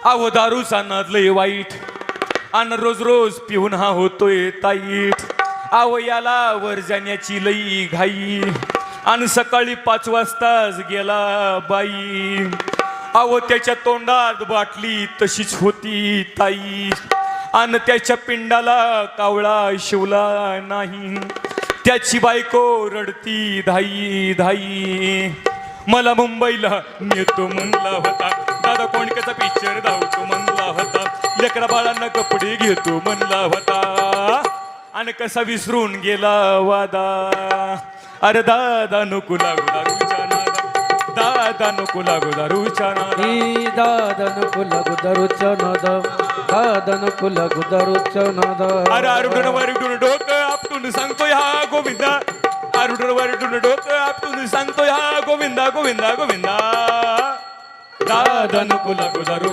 अहो दारूचा नाद लय वाईट आणि रोज रोज पिऊन हा होतोय ताईट. अहो याला वर जाण्याची लई घाई आणि सकाळी 5 वाजताच गेला बाई. अहो त्याच्या तोंडात बाटली तशीच होती ताई आणि त्याच्या पिंडाला कावळा शिवला नाही. त्याची बायको रडती धाई धाई. मला मुंबईला नेतो म्हणला होता दादा, कोणक्याचा पिक्चर धावतो म्हणला होता, लेकरा बाळांना कपडे घेतो म्हणला होता आणि कसा विसरून गेला वादा. अरे दादा नको लागू दारूच्या नादा, दादा नको लागू दारूच्या नादा, दादा नको लागू दारूच्या नादा, दादा नको लागू दारूच्या नादा. अरे आरुडून वरडून डोकं आपटून सांगतोय हा गोविंदा, आरुडून वरडून डोकं आपटून सांगतोय हा गोविंदा गोविंदा गोविंदा. दादा नको लागू दारू